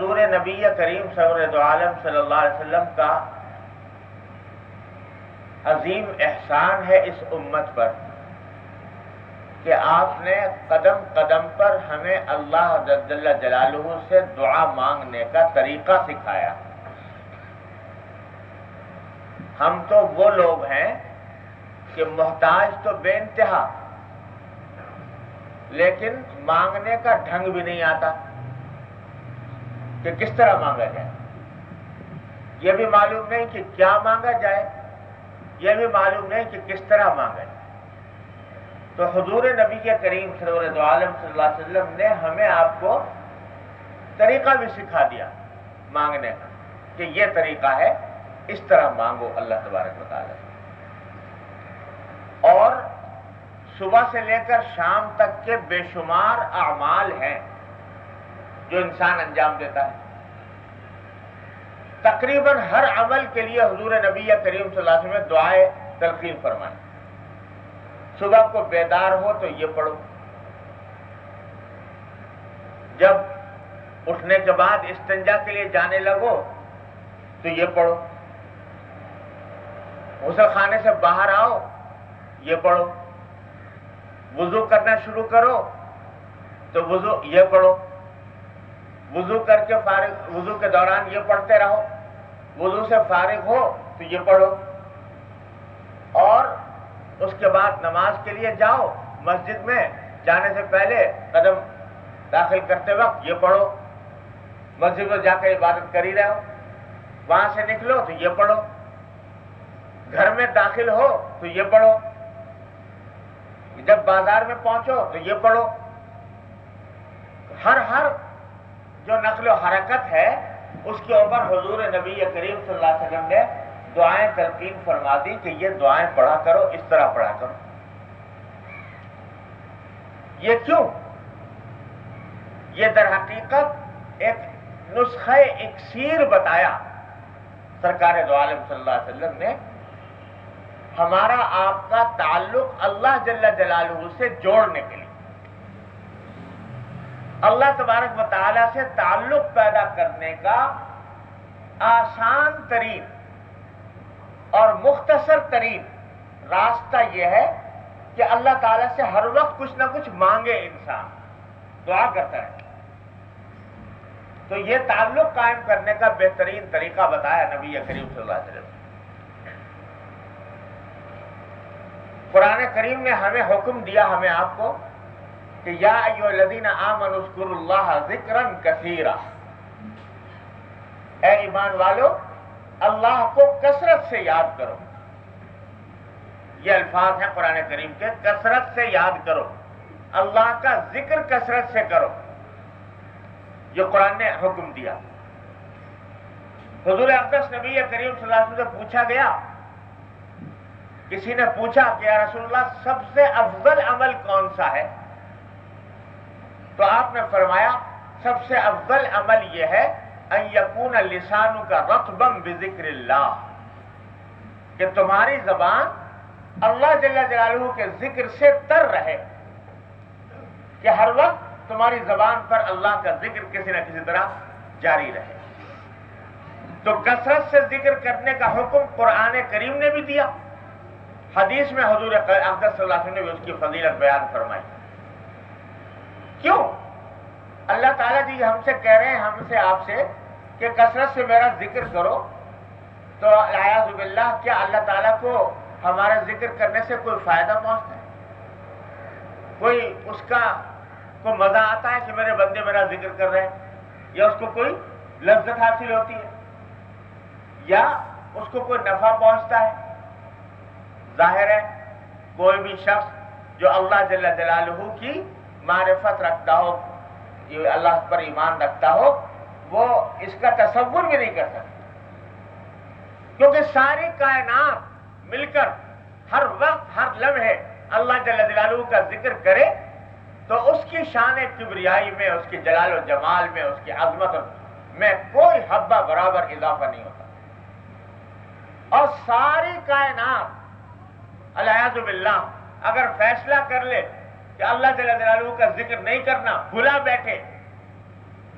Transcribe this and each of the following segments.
حضور نبی کریم سرور دو عالم صلی اللہ علیہ وسلم کا عظیم احسان ہے اس امت پر کہ آپ نے قدم قدم پر ہمیں اللہ جل جلالہ سے دعا مانگنے کا طریقہ سکھایا. ہم تو وہ لوگ ہیں کہ محتاج تو بے انتہا، لیکن مانگنے کا ڈھنگ بھی نہیں آتا کہ کس طرح مانگا جائے. یہ بھی معلوم نہیں کہ کیا مانگا جائے، یہ بھی معلوم نہیں کہ کس طرح مانگا جائے. تو حضور نبی کے کریم سرور دو عالم صلی اللہ علیہ وسلم نے ہمیں آپ کو طریقہ بھی سکھا دیا مانگنے کا کہ یہ طریقہ ہے، اس طرح مانگو اللہ تبارک و تعالی. اور صبح سے لے کر شام تک کے بے شمار اعمال ہیں جو انسان انجام دیتا ہے. تقریباً ہر عمل کے لیے حضور نبی کریم صلی اللہ علیہ وسلم نے دعائیں تلقین فرمائیں. صبح کو بیدار ہو تو یہ پڑھو، جب اٹھنے کے بعد استنجا کے لیے جانے لگو تو یہ پڑھو، غسل خانے سے باہر آؤ یہ پڑھو، وضو کرنا شروع کرو تو وضو یہ پڑھو، وضو کر کے فارغ، وضو کے دوران یہ پڑھتے رہو، وضو سے فارغ ہو تو یہ پڑھو، اور اس کے بعد نماز کے لیے جاؤ، مسجد میں جانے سے پہلے قدم داخل کرتے وقت یہ پڑھو، مسجد میں جا کر عبادت کر ہی رہے ہو، وہاں سے نکلو تو یہ پڑھو، گھر میں داخل ہو تو یہ پڑھو، جب بازار میں پہنچو تو یہ پڑھو. ہر جو نقل و حرکت ہے اس کے اوپر حضور نبی کریم صلی اللہ علیہ وسلم نے دعائیں تلقین فرما دی کہ یہ دعائیں پڑھا کرو، اس طرح پڑھا کرو. یہ کیوں؟ یہ در حقیقت ایک نسخہ اکسیر بتایا سرکار دو عالم صلی اللہ علیہ وسلم نے، ہمارا آپ کا تعلق اللہ جل جلالہ سے جوڑنے کے لیے، اللہ تبارک و تعالی سے تعلق پیدا کرنے کا آسان ترین اور مختصر ترین راستہ یہ ہے کہ اللہ تعالیٰ سے ہر وقت کچھ نہ کچھ مانگے، انسان دعا کرتا ہے. تو یہ تعلق قائم کرنے کا بہترین طریقہ بتایا نبی کریم صلی اللہ علیہ وسلم. قرآن کریم نے ہمیں حکم دیا ہمیں آپ کو کہ یا ایھا الذین آمنوا اذکروا اللہ ذکرا کثیرا، اے ایمان والو اللہ کو کثرت سے یاد کرو. یہ الفاظ ہیں قرآن کریم کے، کثرت سے یاد کرو، اللہ کا ذکر کثرت سے کرو. یہ قرآن نے حکم دیا. حضور اقدس نبی کریم صلی اللہ علیہ وسلم سے پوچھا گیا، کسی نے پوچھا کہ یا رسول اللہ سب سے افضل عمل کون سا ہے؟ تو آپ نے فرمایا سب سے افضل عمل یہ ہے ان یکون لسانک رطبا بذکر اللہ، کہ تمہاری زبان اللہ جل جلالہ کے ذکر سے تر رہے، کہ ہر وقت تمہاری زبان پر اللہ کا ذکر کسی نہ کسی طرح جاری رہے. تو کثرت سے ذکر کرنے کا حکم قرآن کریم نے بھی دیا، حدیث میں حضور اقدس صلی اللہ علیہ وسلم نے بھی اس کی فضیلت بیان فرمائی. کیوں؟ اللہ تعالیٰ جی ہم سے کہہ رہے ہیں، ہم سے آپ سے، کہ کثرت سے میرا ذکر کرو. تو اعوذ باللہ، کیا اللہ تعالیٰ کو ہمارا ذکر کرنے سے کوئی فائدہ پہنچتا ہے؟ کوئی اس کا کوئی مزہ آتا ہے کہ میرے بندے میرا ذکر کر رہے ہیں، یا اس کو کوئی لذت حاصل ہوتی ہے، یا اس کو کوئی نفع پہنچتا ہے؟ ظاہر ہے کوئی بھی شخص جو اللہ جل جلالہ کی معرفت رکھتا ہو، اللہ پر ایمان رکھتا ہو، وہ اس کا تصور بھی نہیں کر سکتا، کیونکہ ساری کائنات مل کر ہر وقت ہر لمحے اللہ جل جلالہ کا ذکر کرے تو اس کی شان کبریائی میں، اس کی جلال و جمال میں، اس کی عظمت میں کوئی حبہ برابر اضافہ نہیں ہوتا. اور ساری کائنات العیاذ باللہ اگر فیصلہ کر لے کہ اللہ جل جلالہ کا ذکر نہیں کرنا، بھلا بیٹھے،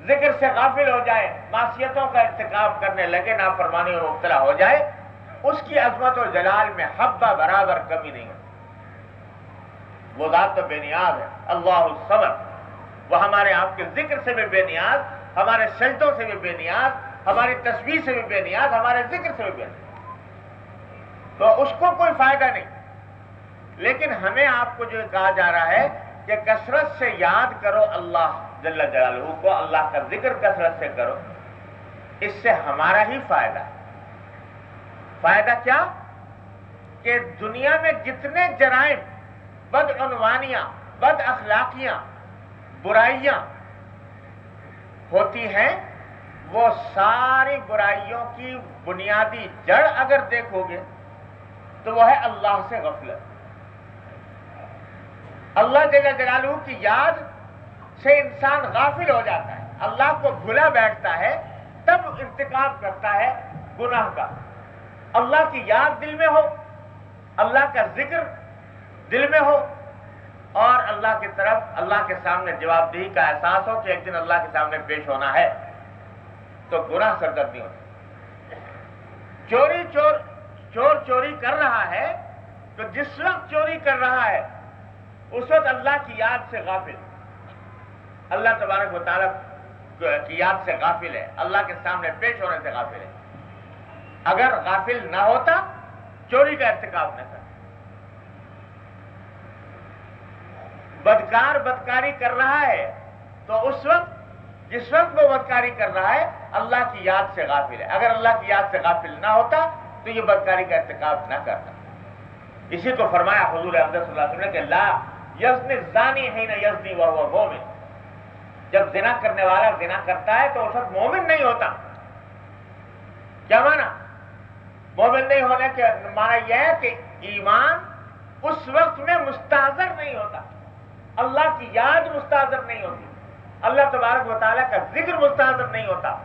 ذکر سے غافل ہو جائے، معصیتوں کا ارتکاب کرنے لگے، نافرمانی میں مبتلا ہو جائے، اس کی عظمت و جلال میں حبہ برابر کمی نہیں ہوتی۔ وہ ذات تو بے نیاز ہے، اللہ الصمد، وہ ہمارے آپ کے ذکر سے بھی بے نیاز، ہمارے سجدوں سے بھی بے نیاز، ہماری تسبیح سے بھی بے نیاز، ہمارے ذکر سے بھی بے نیاز، تو اس کو کوئی فائدہ نہیں۔ لیکن ہمیں آپ کو جو کہا جا رہا ہے کہ کثرت سے یاد کرو اللہ جل جلالہ کو، اللہ کا ذکر کثرت سے کرو، اس سے ہمارا ہی فائدہ ہے۔ فائدہ کیا؟ کہ دنیا میں جتنے جرائم، بدعنوانیاں، بد اخلاقیاں، برائیاں ہوتی ہیں، وہ ساری برائیوں کی بنیادی جڑ اگر دیکھو گے تو وہ ہے اللہ سے غفلت۔ اللہ جل جلالہ کی یاد سے انسان غافل ہو جاتا ہے، اللہ کو بھولا بیٹھتا ہے، تب ارتکاب کرتا ہے گناہ کا۔ اللہ کی یاد دل میں ہو، اللہ کا ذکر دل میں ہو، اور اللہ کی طرف، اللہ کے سامنے جواب دہی کا احساس ہو کہ ایک دن اللہ کے سامنے پیش ہونا ہے، تو گناہ سرزد نہیں ہوتا۔ چور چوری کر رہا ہے تو جس وقت چوری کر رہا ہے اس وقت اللہ کی یاد سے غافل، اللہ تبارک و تعالیٰ کی یاد سے غافل ہے، اللہ کے سامنے پیش ہونے سے غافل ہے۔ اگر غافل نہ ہوتا چوری کا ارتکاب نہ کرتا۔ بدکار بدکاری کر رہا ہے تو اس وقت، جس وقت وہ بدکاری کر رہا ہے، اللہ کی یاد سے غافل ہے۔ اگر اللہ کی یاد سے غافل نہ ہوتا تو یہ بدکاری کا ارتکاب نہ کرتا۔ اسی کو فرمایا حضور اقدس صلی اللہ علیہ وسلم نے کہ لا یزنی الزانی حین یزنی وہو مومن، جب زنا کرنے والا زنا کرتا ہے تو اس وقت مومن نہیں ہوتا۔ کیا معنی؟ مومن نہیں ہونے کے معنی یہ ہے کہ ایمان اس وقت میں مستحضر نہیں ہوتا، اللہ کی یاد مستحضر نہیں ہوتی، اللہ تبارک و تعالیٰ کا ذکر مستحضر نہیں ہوتا۔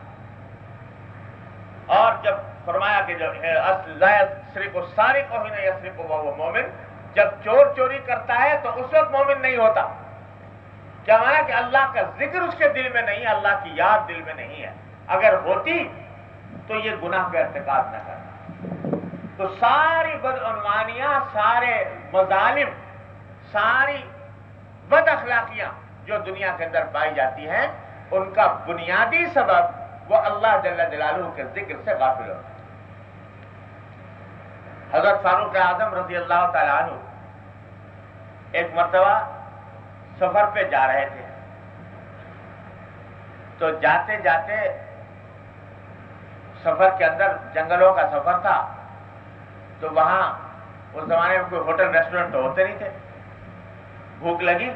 اور جب فرمایا کہ جب لا یسرق السارق حین یسرق وہو مومن، جب چور چوری کرتا ہے تو اس وقت مومن نہیں ہوتا۔ کیا مانا؟ کہ اللہ کا ذکر اس کے دل میں نہیں ہے، اللہ کی یاد دل میں نہیں ہے۔ اگر ہوتی تو یہ گناہ کا ارتکاب نہ کرتا۔ تو ساری بدعنوانیاں، سارے مظالم، ساری بد اخلاقیاں جو دنیا کے اندر پائی جاتی ہیں، ان کا بنیادی سبب وہ اللہ جل جلالہ کے ذکر سے غافل ہوتا ہے۔ حضرت فاروق اعظم رضی اللہ تعالیٰ عنہ ایک مرتبہ سفر پہ جا رہے تھے، تو جاتے جاتے سفر کے اندر، جنگلوں کا سفر تھا، تو وہاں اس زمانے میں کوئی ہوٹل ریسٹورنٹ تو ہوتے نہیں تھے، بھوک لگی،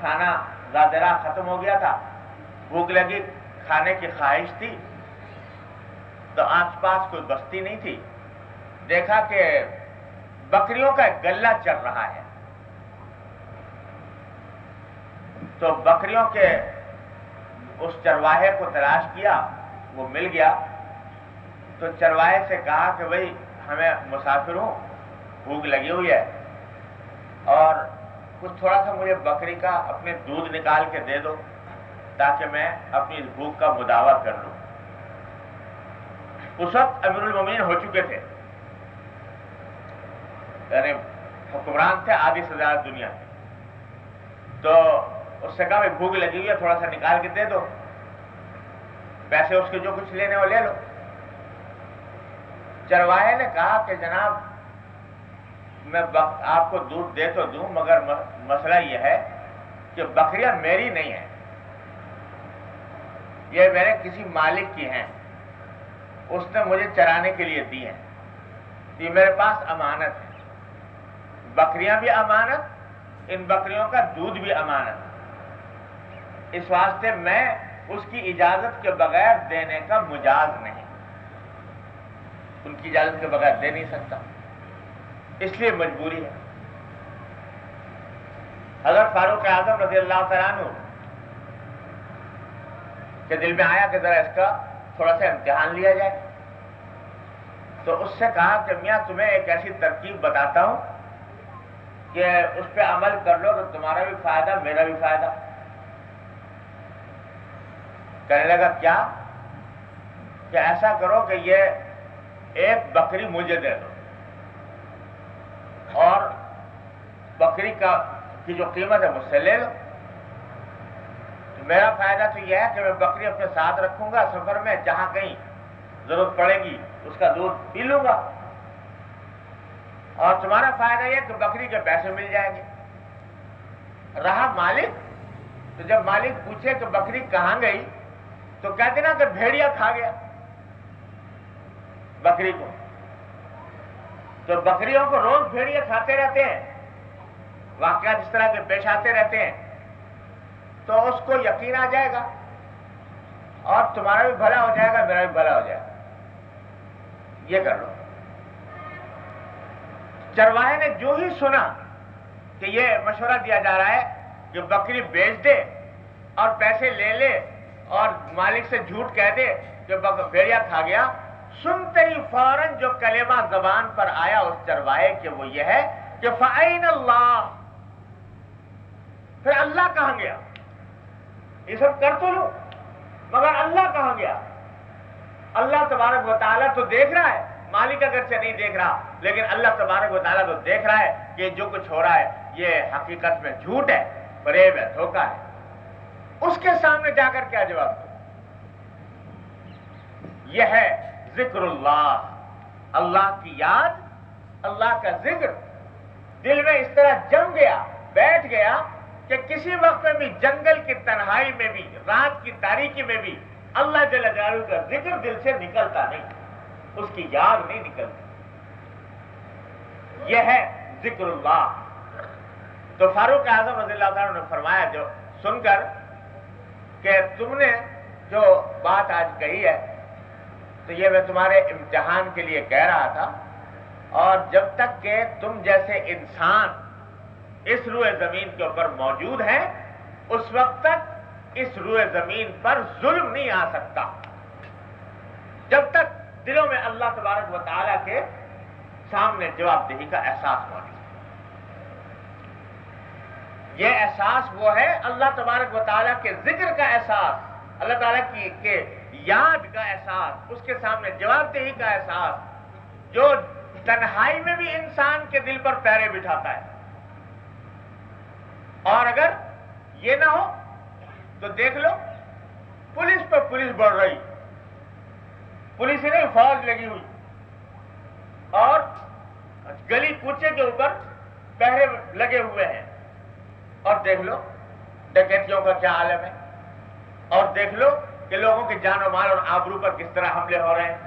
کھانا ذات راہ ختم ہو گیا تھا، بھوک لگی، کھانے کی خواہش تھی، تو آس پاس کوئی بستی نہیں تھی، دیکھا کہ بکریوں کا ایک گلہ چل رہا ہے، تو بکریوں کے اس چرواہے کو تلاش کیا، وہ مل گیا، تو چرواہے سے کہا کہ بھئی ہمیں مسافر ہوں، بھوک لگی ہوئی ہے، اور کچھ تھوڑا سا مجھے بکری کا اپنے دودھ نکال کے دے دو تاکہ میں اپنی بھوک کا مداوع کر لوں۔ اس وقت امیر المومنین ہو چکے تھے، یعنی حکمران تھے آدھی سے زیادہ دنیا کے، تو اس سے کہا بھائی بھوک لگی ہوئی ہے، تھوڑا سا نکال کے دے دو، پیسے اس کے جو کچھ لینے وہ لے لو۔ چرواہے نے کہا کہ جناب میں آپ کو دودھ دے تو دوں، مگر مسئلہ یہ ہے کہ بکریاں میری نہیں ہیں، یہ میرے کسی مالک کی ہیں، اس نے مجھے چرانے کے لیے دی ہیں، یہ میرے پاس امانت ہے، بکریاں بھی امانت، ان بکریوں کا دودھ بھی امانت، اس واسطے میں اس کی اجازت کے بغیر دینے کا مجاز نہیں، ان کی اجازت کے بغیر دے نہیں سکتا، اس لیے مجبوری ہے۔ حضرت فاروق اعظم رضی اللہ تعالیٰ عنہ کے دل میں آیا کہ ذرا اس کا تھوڑا سا امتحان لیا جائے، تو اس سے کہا کہ میاں تمہیں ایک ایسی ترکیب بتاتا ہوں کہ اس پہ عمل کر لو تو تمہارا بھی فائدہ، میرا بھی فائدہ۔ کہنے لگا کیا؟ کہ ایسا کرو کہ یہ ایک بکری مجھے دے دو اور بکری کی جو قیمت ہے مجھ سے لے لو. میرا فائدہ تو یہ ہے کہ میں بکری اپنے ساتھ رکھوں گا، سفر میں جہاں کہیں ضرورت پڑے گی اس کا دودھ پی لوں گا، اور تمہارا فائدہ یہ کہ بکری کے پیسے مل جائیں گے. رہا مالک، تو جب مالک پوچھے کہ بکری کہاں گئی تو کہتے نا کہ بھیڑیا کھا گیا بکری کو. تو بکریوں کو روز بھیڑیا کھاتے رہتے ہیں، واقعات اس طرح کے پیش آتے رہتے ہیں، تو اس کو یقین آ جائے گا اور تمہارا بھی بھلا ہو جائے گا، میرا بھی بھلا ہو جائے گا. یہ کر لو. چرواہے نے جو ہی سنا کہ یہ مشورہ دیا جا رہا ہے کہ بکری بیچ دے اور پیسے لے لے اور مالک سے جھوٹ کہہ دے کہ بھیڑیا کھا گیا، سنتے ہی فوراً جو کلمہ زبان پر آیا اس چرواہے کہ وہ یہ ہے کہ فَأَيْنَ اللَّهُ، پھر اللہ کہاں گیا؟ یہ سب کر تو لو مگر اللہ کہاں گیا؟ اللہ تبارک و تعالیٰ تو دیکھ رہا ہے، مالک اگرچہ نہیں دیکھ رہا لیکن اللہ تبارک و تعالیٰ تو دیکھ رہا ہے کہ جو کچھ ہو رہا ہے یہ حقیقت میں جھوٹ ہے، فریب ہے، دھوکہ ہے. اس کے سامنے جا کر کیا جواب دو؟ یہ ہے ذکر اللہ، اللہ کی یاد، اللہ کا ذکر دل میں اس طرح جم گیا، بیٹھ گیا کہ کسی وقت میں بھی جنگل کی تنہائی میں بھی، رات کی تاریکی میں بھی اللہ جل جلالہ کا ذکر دل سے نکلتا نہیں، اس کی یاد نہیں نکلتی. یہ ہے ذکر اللہ. تو فاروق اعظم رضی اللہ عنہ نے فرمایا جو سن کر کہ تم نے جو بات آج کہی ہے تو یہ میں تمہارے امتحان کے لیے کہہ رہا تھا، اور جب تک کہ تم جیسے انسان اس روئے زمین کے اوپر موجود ہیں اس وقت تک اس روئے زمین پر ظلم نہیں آ سکتا، جب تک دلوں میں اللہ تبارک و تعالیٰ کے سامنے جواب دہی کا احساس موجود. یہ احساس وہ ہے اللہ تبارک و تعالیٰ کے ذکر کا احساس، اللہ تعالیٰ کی یاد کا احساس، اس کے سامنے جواب دہی کا احساس، جو تنہائی میں بھی انسان کے دل پر پیرے بٹھاتا ہے. اور اگر یہ نہ ہو تو دیکھ لو پولیس پر پولیس بڑھ رہی، پولیس ہی نہیں فوج لگی ہوئی، اور گلی کوچے کے اوپر پہرے لگے ہوئے ہیں، اور دیکھ لو ڈکیتیوں کا کیا عالم ہے، اور دیکھ لو کہ لوگوں کی جان و مال اور آبرو پر کس طرح حملے ہو رہے ہیں.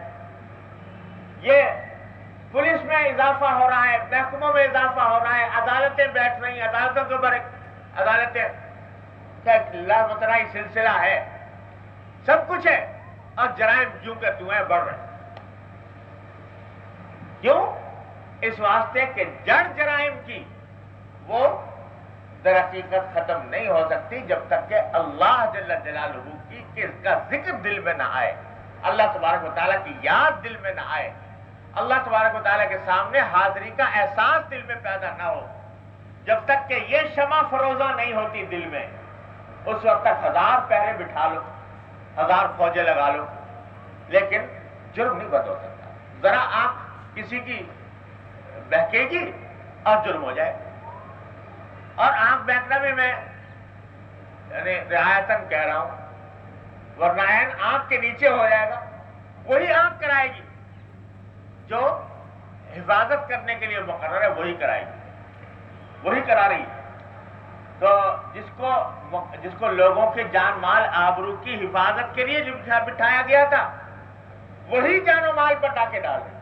یہ پولیس میں اضافہ ہو رہا ہے، محکموں میں اضافہ ہو رہا ہے، عدالتیں بیٹھ رہی ہیں، عدالتوں کے اوپر عدالتیں کا لامتناہی سلسلہ ہے، سب کچھ ہے، اور جرائم جوں کے توں بڑھ رہے ہیں. کیوں؟ اس واسطے کہ جڑ جرائم کی وہ در حقیقت ختم نہیں ہو سکتی جب تک کہ اللہ جل جلالہ کی اس کا ذکر دل میں نہ آئے، اللہ تبارک و تعالیٰ کی یاد دل میں نہ آئے، اللہ تبارک و تعالیٰ کے سامنے حاضری کا احساس دل میں پیدا نہ ہو. جب تک کہ یہ شمع فروزہ نہیں ہوتی دل میں، اس وقت تک 1000 پہرے بٹھا لو، 1000 فوجیں لگا لو، لیکن جرم نہیں بند ہو سکتا. ذرا آنکھ کسی کی بہکے گی اور جرم ہو جائے. اور آنکھ بہکنا بھی میں یعنی رعایتاً کہہ رہا ہوں، ورنہ آنکھ کے نیچے ہو جائے گا. وہی آنکھ کرائے گی جو حفاظت کرنے کے لیے مقرر ہے، وہی کرائے گی، وہی کرا رہی ہے. تو جس کو لوگوں کے جان مال آبرو کی حفاظت کے لیے جو بٹھایا گیا تھا وہی جان و مال پر ڈاکے ڈال رہے.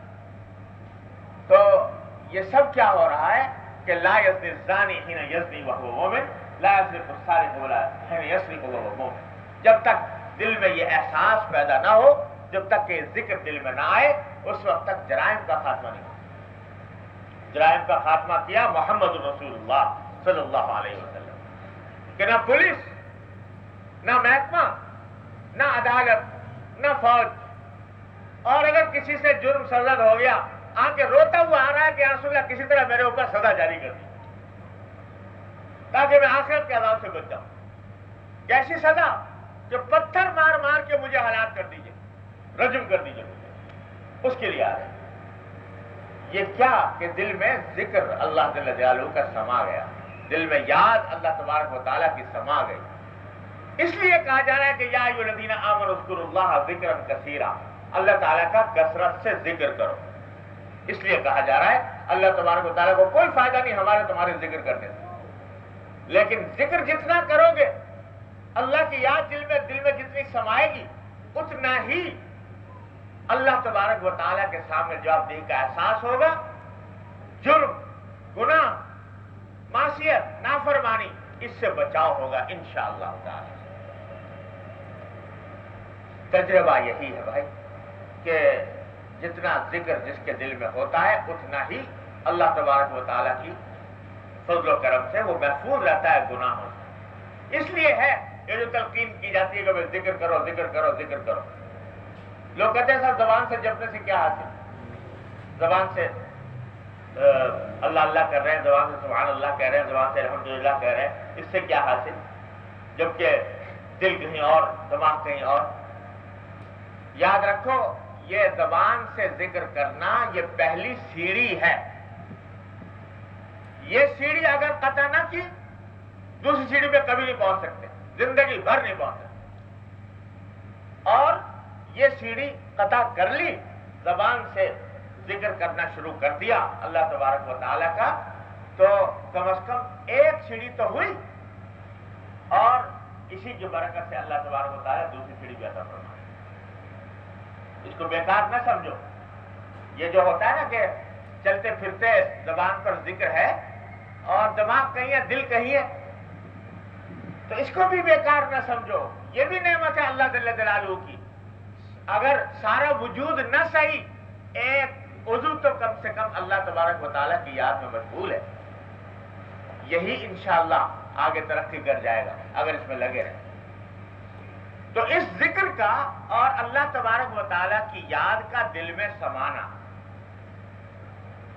تو یہ سب کیا ہو رہا ہے کہ لا یزنی الزانی حین یزنی وہو مومن، لا یسرق السارق حین یسرق وہو مومن. جب تک دل میں یہ احساس پیدا نہ ہو، جب تک کہ ذکر دل میں نہ آئے، اس وقت تک جرائم کا خاتمہ نہیں ہو. جرائم کا خاتمہ کیا محمد رسول اللہ صلی اللہ علیہ وسلم کہ نہ پولیس، نہ محکمہ، نہ عدالت، نہ فوج، اور اگر کسی سے جرم سرزد ہو گیا آ کے روتا ہوا آ رہا ہے کہ یا رسول اللہ کسی طرح میرے اوپر سزا جاری کر دی تاکہ میں آخرت کے عذاب سے بچ جاؤں. کیسی سزا؟ کہ پتھر مار مار کے مجھے ہلاک کر دیجئے، رجم کر دیجئے مجھے، اس کے لیے آ رہے ہیں۔ یہ کیا کہ دل میں ذکر اللہ جل جلالہ کا سما گیا، دل میں یاد اللہ تبارک و تعالیٰ کی سما گئی، اس لیے کہا جا رہا ہے کہ یا ایھا الذین آمنوا اذکروا اللہ ذکرا کثیرا، اللہ تعالیٰ کا کثرت سے ذکر کرو، اس لیے کہا جا رہا ہے۔ اللہ تبارک و تعالیٰ کو کوئی فائدہ نہیں ہمارے تمہارے ذکر کرنے سے، لیکن ذکر جتنا کرو گے، اللہ کی یاد دل میں جتنی سمائے گی، اتنا ہی اللہ تبارک و تعالیٰ کے سامنے جوابدہی کا احساس ہوگا، جرم، گناہ، معصیت، نافرمانی، اس سے بچاؤ ہوگا انشاءاللہ تعالی۔ تجربہ یہی ہے بھائی کہ جتنا ذکر جس کے دل میں ہوتا ہے، اتنا ہی اللہ تبارک و تعالیٰ کی فضل و کرم سے وہ محفوظ رہتا ہے گناہوں سے۔ اس لیے ہے یہ جو تلقین کی جاتی ہے کہ بھائی ذکر کرو، ذکر کرو، ذکر کرو۔ لوگ کہتے ہیں صاحب زبان سے جپنے سے کیا حاصل؟ زبان سے اللہ اللہ کر رہے ہیں، زبان سے سبحان اللہ کہہ رہے ہیں، زبان سے الحمدللہ کہہ رہے ہیں، اس سے کیا حاصل؟ جبکہ دل کہیں اور، دماغ کہیں اور۔ یاد رکھو، یہ زبان سے ذکر کرنا یہ پہلی سیڑھی ہے۔ یہ سیڑھی اگر قطع نہ کی، دوسری سیڑھی پہ کبھی نہیں پہنچ سکتے، زندگی بھر نہیں پہنچ سکتے۔ اور یہ سیڑھی قطع کر لی، زبان سے ذکر کرنا شروع کر دیا اللہ تبارک و تعالیٰ کا، تو کم از کم ایک سیڑھی تو ہوئی، اور اسی کی برکت سے اللہ تبارک و تعالیٰ دوسری سیڑھی بھی عطا فرمائے۔ اس کو بیکار نہ سمجھو۔ یہ جو ہوتا ہے نا کہ چلتے پھرتے زبان پر ذکر ہے اور دماغ کہیں ہے، دل کہیں ہے، تو اس کو بھی بیکار نہ سمجھو، یہ بھی نعمت ہے اللہ جل جلالہ کی۔ اگر سارا وجود نہ صحیح، ایک عضو تو کم سے کم اللہ تبارک و تعالیٰ کی یاد میں مشغول ہے، یہی انشاءاللہ آگے ترقی کر جائے گا اگر اس میں لگے رہے۔ تو اس ذکر کا اور اللہ تبارک و تعالیٰ کی یاد کا دل میں سمانا،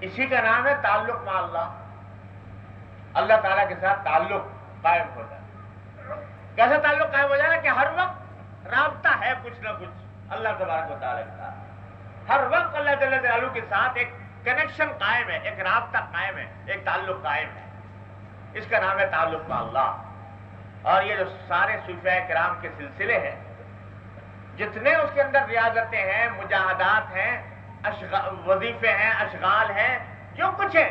اسی کا نام ہے تعلق مع اللہ۔ اللہ تعالیٰ کے ساتھ تعلق قائم ہو جائے۔ کیسا تعلق قائم ہو جائے نا کہ ہر وقت رابطہ ہے کچھ نہ کچھ اللہ تبارک و تعالیٰ کے ساتھ، ہر وقت اللہ جل جلالہ کے ساتھ ایک کنیکشن قائم ہے، ایک رابطہ قائم ہے، ایک تعلق قائم ہے۔ اس کا نام ہے تعلق مع اللہ۔ اور یہ جو سارے صوفیاء کرام کے سلسلے ہیں، جتنے اس کے اندر ریاضتیں ہیں، مجاہدات ہیں، وظیفے ہیں، اشغال ہیں، جو کچھ ہے،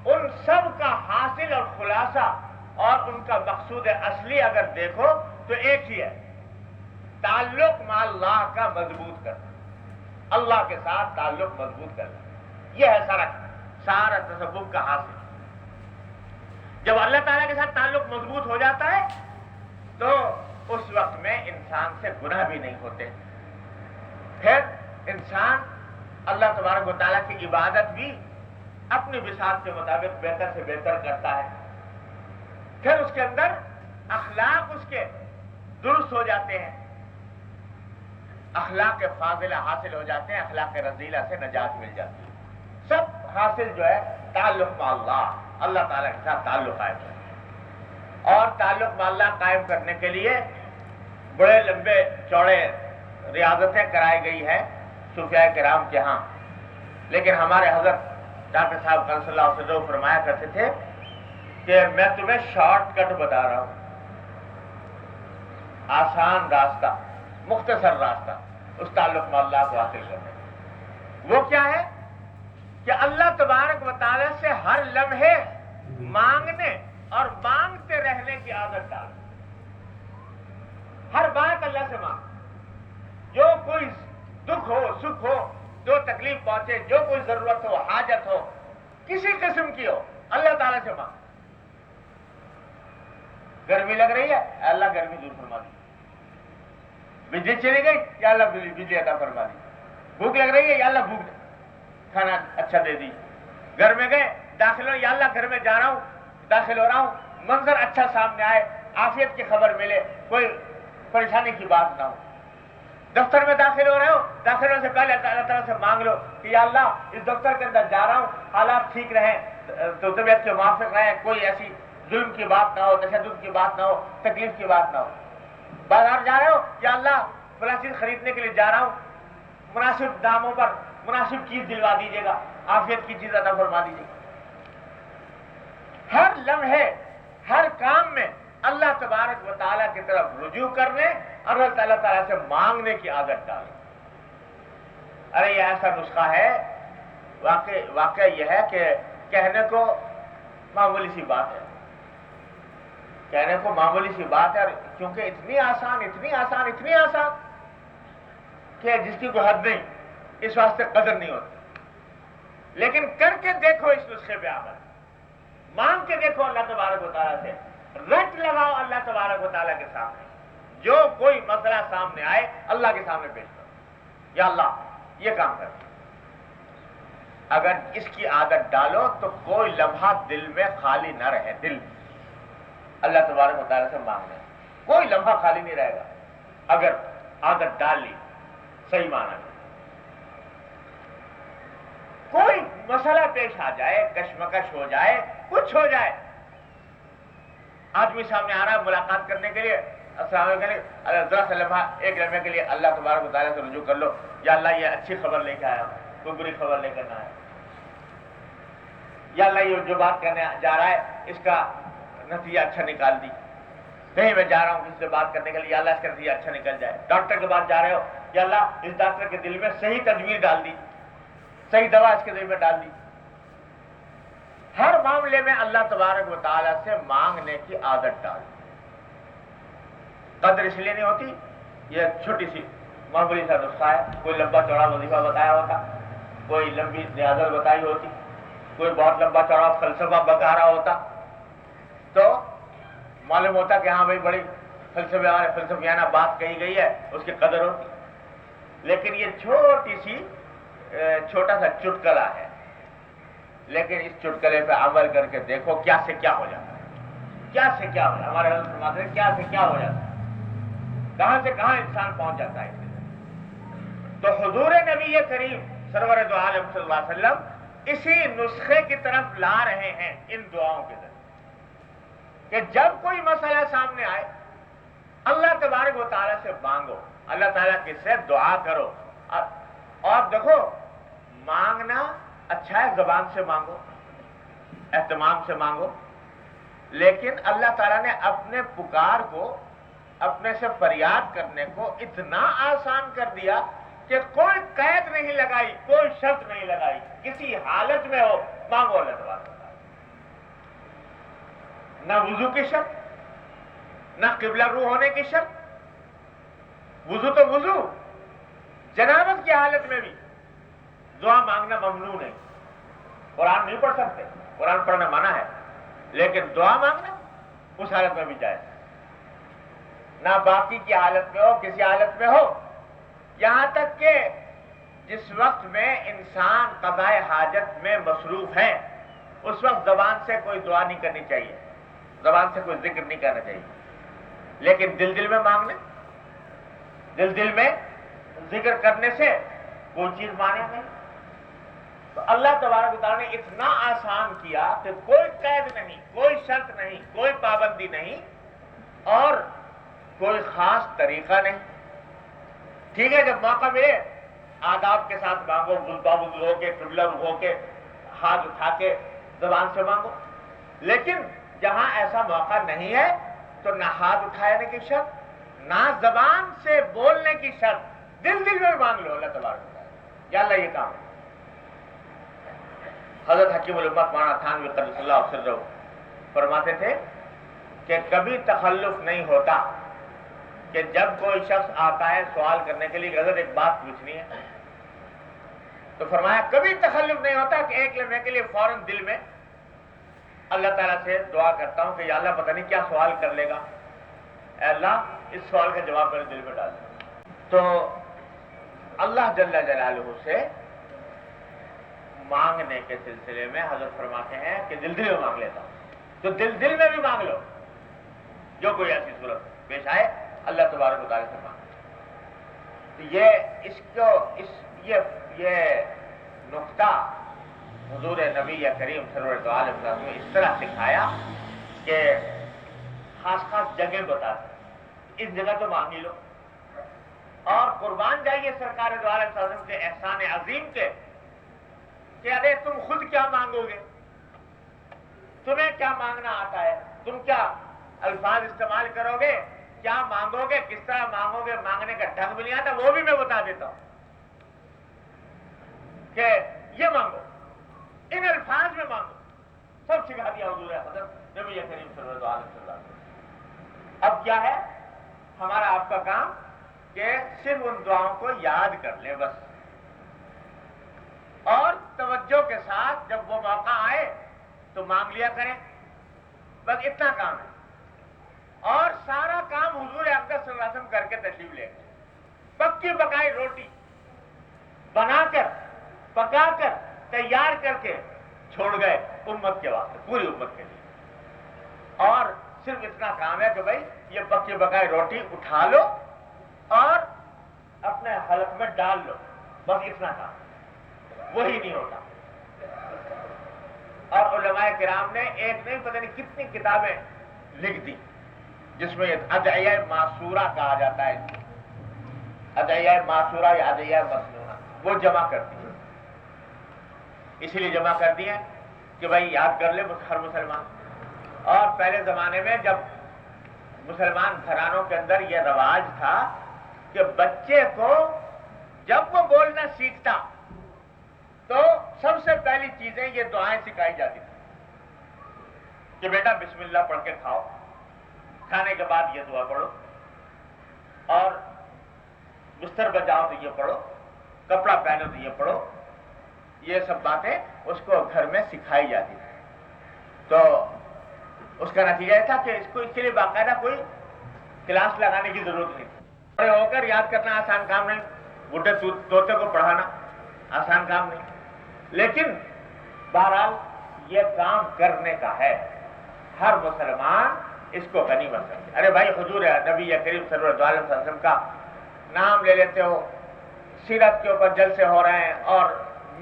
ان سب کا حاصل اور خلاصہ اور ان کا مقصود اصلی اگر دیکھو تو ایک ہی ہے، تعلق مع اللہ کا مضبوط کرنا، اللہ کے ساتھ تعلق مضبوط کرنا، یہ ہے سارا تصوف کا حاصل۔ جب اللہ تعالیٰ کے ساتھ تعلق مضبوط ہو جاتا ہے تو اس وقت میں انسان سے گناہ بھی نہیں ہوتے، پھر انسان اللہ تبارک و تعالیٰ کی عبادت بھی اپنی بساط کے مطابق بہتر سے بہتر کرتا ہے، پھر اس کے اندر اخلاق اس کے درست ہو جاتے ہیں، اخلاق فاضلہ حاصل ہو جاتے ہیں، اخلاق رذیلہ سے نجات مل جاتی ہے۔ سب حاصل جو ہے تعلق مع اللہ، اللہ تعالیٰ کے ساتھ تعلق قائم ہے۔ اور تعلق مع اللہ قائم کرنے کے لیے بڑے لمبے چوڑے ریاضتیں کرائی گئی ہیں صوفیاء کرام کے ہاں، لیکن ہمارے حضرت ڈاکٹر صاحب قدس اللہ سرہ فرمایا کرتے تھے کہ میں تمہیں شارٹ کٹ بتا رہا ہوں، آسان راستہ، مختصر راستہ اس تعلق مع اللہ کو حاصل کرنے کا۔ وہ کیا ہے کہ اللہ تبارک و تعالیٰ سے ہر لمحے مانگنے اور مانگتے رہنے کی عادت ڈال، ہر بات اللہ سے مانگ، جو کوئی دکھ ہو، سکھ ہو، جو تکلیف پہنچے، جو کوئی ضرورت ہو، حاجت ہو، کسی قسم کی ہو، اللہ تعالیٰ سے مانگ۔ گرمی لگ رہی ہے، اے اللہ گرمی دور فرما دی، بجلی چلی گئی، یا اللہ بجلی عطا فرما دی، بھوک لگ رہی ہے، یا اللہ بھوک دے، کھانا اچھا دے دی، گھر میں گئے داخل ہو، یا اللہ گھر میں جا رہا ہوں، داخل ہو رہا ہوں، منظر اچھا سامنے آئے، عافیت کی خبر ملے، کوئی پریشانی کی بات نہ ہو۔ دفتر میں داخل ہو رہے ہو، داخل ہونے سے پہلے اللہ تعالیٰ سے مانگ لو کہ یا اللہ اس دفتر کے اندر جا رہا ہوں، حالات ٹھیک رہیں، تو طبیعت کے موافق رہیں، کوئی ایسی ظلم کی بات نہ ہو، تشدد کی بات نہ ہو، تکلیف کی بات نہ ہو۔ بازار جا رہے ہو، یا اللہ فلاں چیز خریدنے کے لیے جا رہا ہوں، مناسب داموں پر مناسب چیز دلوا دیجیے گا، عافیت کی چیز عطا فرما دیجیے گا۔ ہر لمحے ہر کام میں اللہ تبارک و تعالیٰ کی طرف رجوع کرنے اور اللہ تعالیٰ سے مانگنے کی عادت ڈالیں۔ ارے یہ ایسا نسخہ ہے، واقعہ یہ ہے کہ کہنے کو معمولی سی بات ہے، کہنے کو معمولی سی بات ہے، اور کیونکہ اتنی آسان کہ جس کی کوئی حد نہیں، اس واسطے قدر نہیں ہوتی۔ لیکن کر کے دیکھو اس نسخے پہ عمل، مانگ کے دیکھو اللہ تبارک و تعالیٰ سے، رٹ لگاؤ اللہ تبارک و تعالیٰ کے سامنے، جو کوئی مسئلہ سامنے آئے اللہ کے سامنے پیش کرو، یا اللہ یہ کام کر۔ اگر اس کی عادت ڈالو تو کوئی لمحہ دل میں خالی نہ رہے، دل اللہ تبارک و تعالیٰ سے مانگنے کوئی لمحہ خالی نہیں رہے گا اگر عادت ڈال لی صحیح معنی میں۔ کوئی مسئلہ پیش آ جائے، کشمکش ہو جائے، کچھ ہو جائے، آدمی سامنے آ رہا ہے ملاقات کرنے کے لیے، السلام علیکم، ذرا سا لمحہ ایک لمحے کے لیے اللہ تبارک و تعالیٰ سے رجوع کر لو، یا اللہ یہ اچھی خبر لے کے آیا ہوں، کوئی بری خبر لے کر نہ آیا، یا اللہ یہ جو بات کرنے جا رہا ہے اس کا نتیجہ اچھا نکال دی، کہیں میں جا رہا ہوں کسی سے بات کرنے کے لیے، یا اللہ اس کا نتیجہ اچھا نکل جائے، ڈاکٹر کے پاس جا رہے ہو، یا اللہ اس ڈاکٹر کے دل میں صحیح تدبیر ڈال دی، صحیح دوا اس کے دل میں ڈال دی۔ ہر معاملے میں اللہ تبارک و تعالیٰ سے مانگنے کی عادت ڈال۔ قدر اس لیے نہیں ہوتی، یہ چھوٹی سی معمولی سا نسخہ ہے، کوئی لمبا چوڑا وظیفہ بتایا ہوتا، کوئی لمبی ریاضت بتائی ہوتی، کوئی بہت لمبا چوڑا فلسفہ بتا رہا ہوتا تو معلوم ہوتا کہ ہاں بھائی بڑی فلسفیانہ بات کہی گئی ہے، اس کی قدر ہوتی۔ لیکن یہ چھوٹا سا چٹکلا ہے، لیکن اس چٹکلے پہ عمل کر کے دیکھو کیا سے کیا ہو جاتا ہے، کیا سے کیا ہو جاتا ہے، ہمارے حضرت فرماتے ہیں کیا سے کیا ہو جاتا ہے، کہاں سے کہاں انسان پہنچ جاتا ہے۔ تو حضور نبی کریم سرور دو عالم صلی اللہ علیہ وسلم اسی نسخے کی طرف لا رہے ہیں ان دعاؤں کے ذریعے، کہ جب کوئی مسئلہ سامنے آئے اللہ تبارک و تعالیٰ سے مانگو، اللہ تعالیٰ کی سے دعا کرو، اور دیکھو مانگنا اچھا ہے، زبان سے مانگو، اہتمام سے مانگو، لیکن اللہ تعالیٰ نے اپنے پکار کو، اپنے سے فریاد کرنے کو اتنا آسان کر دیا کہ کوئی قید نہیں لگائی، کوئی شرط نہیں لگائی، کسی حالت میں ہو مانگو اللہ تبارک و تعالیٰ۔ نہ وضو کی شرط، نہ قبلہ رو ہونے کی شرط، وضو تو وضو، جنابت کی حالت میں بھی دعا مانگنا ممنوع نہیں۔ قرآن نہیں پڑھ سکتے، قرآن پڑھنا منع ہے، لیکن دعا مانگنا اس حالت میں بھی جائز ہے، نہ باقی کی حالت میں ہو، کسی حالت میں ہو، یہاں تک کہ جس وقت میں انسان قضاء حاجت میں مصروف ہے اس وقت زبان سے کوئی دعا نہیں کرنی چاہیے، زبان سے کوئی ذکر نہیں کرنا چاہیے، لیکن دل میں مانگنے، دل میں ذکر کرنے سے کوئی چیز مانے نہیں۔ تو اللہ تبارک و تعالیٰ نے اتنا آسان کیا کہ کوئی قید نہیں، کوئی شرط نہیں، کوئی پابندی نہیں، اور کوئی خاص طریقہ نہیں۔ ٹھیک ہے، جب موقع ملے آداب کے ساتھ مانگو، باوضو ہو کے، قبلہ رو ہو کے، ہاتھ اٹھا کے زبان سے مانگو، لیکن جہاں ایسا موقع نہیں ہے تو نہ ہاتھ اٹھانے کی شرط، نہ زبان سے بولنے کی شرط، دل میں مانگ لو اللہ تبارک و تعالیٰ، یا اللہ یہ کام ہے۔ حضرت حکیم الامت مولانا تھانوی قدس اللہ سرہ فرماتے تھے کہ کبھی تخلف نہیں ہوتا کہ جب کوئی شخص آتا ہے سوال کرنے کے لیے، حضرت ایک بات پوچھنی ہے، تو فرمایا کبھی تخلف نہیں ہوتا کہ ایک لمحے کے لیے فوراً دل میں اللہ تعالیٰ سے دعا کرتا ہوں کہ یا اللہ پتہ نہیں کیا سوال کر لے گا، اے اللہ اس سوال کا جواب میرے دل میں ڈال دیں۔ تو اللہ جل جلالہ سے مانگنے کے سلسلے میں حضرت فرماتے ہیں کہ دل میں مانگ لیتا ہوں، تو دل میں بھی مانگ لو، جو کوئی ایسی صورت پیش آئے اللہ تبارک و تعالیٰ سے مانگ۔ یہ نقطہ حضور نبی کریم سرور دو عالم نے اس طرح سکھایا کہ خاص جگہ بتاتے، اس جگہ تو مانگ ہی لو، اور قربان جائیے سرکار دو عالم صلی اللہ علیہ وسلم کے احسان عظیم کے کہ ارے تم خود کیا مانگو گے، تمہیں کیا مانگنا آتا ہے، تم کیا الفاظ استعمال کرو گے، کیا مانگو گے، کس طرح مانگو گے، مانگنے کا ڈھنگ بھی نہیں آتا، وہ بھی میں بتا دیتا ہوں کہ یہ مانگو، ان الفاظ میں مانگو، سب سکھا دیا حضور حضرت نبی کریم صلی اللہ علیہ وسلم۔ اب کیا ہے ہمارا آپ کا کام کہ صرف ان دعاؤں کو یاد کر لیں بس، اور توجہ کے ساتھ جب وہ موقع آئے تو مانگ لیا کریں، بس اتنا کام ہے، اور سارا کام حضور اقدس صلی اللہ علیہ وسلم کر کے تشریف لے گئے، پکی پکائی روٹی بنا کر پکا کر تیار کر کے چھوڑ گئے امت کے واسطے، پوری امت کے لیے، اور صرف اتنا کام ہے کہ بھائی یہ پکی پکائی روٹی اٹھا لو اور اپنے حلق میں ڈال لو، بس اتنا کام، وہی نہیں ہوتا۔ اور علماء کرام نے ایک نہیں پتہ نہیں کتنی کتابیں لکھ دی جس میں ادعیہ معصورہ کہا جاتا ہے، ادعیہ معصورہ یا ادعیہ مسنونہ، وہ جمع کر دی، اسی لیے جمع کر دی ہیں کہ بھائی یاد کر لے ہر مسلمان۔ اور پہلے زمانے میں جب مسلمان گھرانوں کے اندر یہ رواج تھا کہ بچے کو جب وہ بولنا سیکھتا تو سب سے پہلی چیزیں یہ دعائیں سکھائی جاتی تھی کہ بیٹا بسم اللہ پڑھ کے کھاؤ، کھانے کے بعد یہ دعا پڑھو، اور بستر پر جاؤ تو یہ پڑھو، کپڑا پہنو تو یہ پڑھو، یہ سب باتیں اس کو گھر میں سکھائی جاتی تھی۔ تو اس کا نتیجہ یہ تھا کہ اس کو اس کے لیے باقاعدہ کوئی کلاس لگانے کی ضرورت نہیں، بڑے ہو کر یاد کرنا آسان کام نہیں، بڈھے طوطے کو پڑھانا آسان کام نہیں، لیکن بہرحال یہ کام کرنے کا ہے، ہر مسلمان اس کو غنیمت سمجھے۔ ارے بھائی حضور نبی کریم صلی اللہ علیہ وسلم کا نام لے لیتے ہو، سیرت کے اوپر جلسے ہو رہے ہیں، اور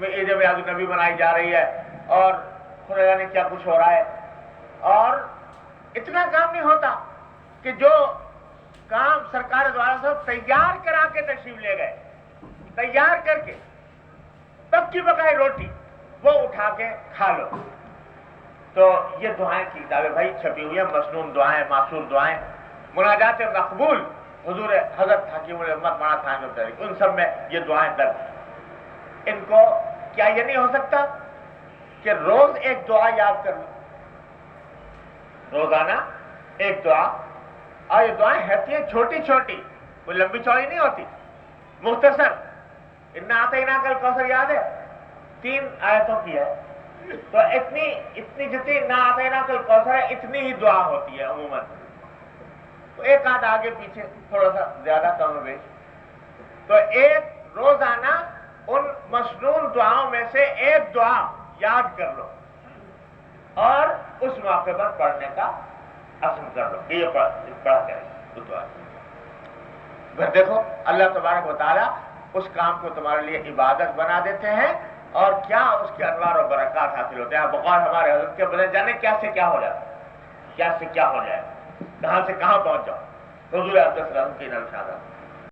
عید میلاد النبی منائی جا رہی ہے، اور خدا جانے کیا کچھ ہو رہا ہے، اور اتنا کام نہیں ہوتا کہ جو کام سرکار دوارا سے تیار کرا کے تشریف لے گئے، تیار کر کے پکی پکائی روٹی وہ اٹھا کے کھا لو۔ تو یہ دعائیں کی کتابیں بھائی چھپی ہوئی ہیں، مسنون دعائیں، معصور دعائیں، مناجات مقبول حضور حضرت حکیم الامت مولانا صاحب الطریق، ان سب میں یہ دعائیں درج ہیں۔ ان کو کیا یہ نہیں ہو سکتا کہ روز ایک دعا یاد کر لو، روزانہ ایک دعا، اور یہ دعائیں ہوتی ہیں چھوٹی چھوٹی، کوئی لمبی چوڑی نہیں ہوتی، مختصر۔ انا اعطیناک الکوثر یاد ہے، 3 آیتوں کی ہے، تو اتنی جتنی انا اعطیناک الکوثر ہے اتنی ہی دعا ہوتی ہے عموماً، تو ایک آدھ آگے پیچھے تھوڑا سا زیادہ کم و بیش، تو ایک روزانہ ان مسنون دعاؤں میں سے ایک دعا یاد کر لو، اور اس موقع پر پڑھنے کا عزم کر لو کہ یہ پڑھا کرے اس دعا۔ پھر دیکھو اللہ تبارک و تعالیٰ اس کام کو تمہارے لیے عبادت بنا دیتے ہیں، اور کیا اس کے انوار و برکات حاصل ہوتے ہیں۔ بقول ہمارے حضرت کے بدل جانے کیا سے کیا ہو جاتا ہے، کیا سے کیا ہو جائے، کہاں سے کہاں پہنچ جاؤ، حضور اقدس صلی اللہ علیہ وسلم کی ارشادات۔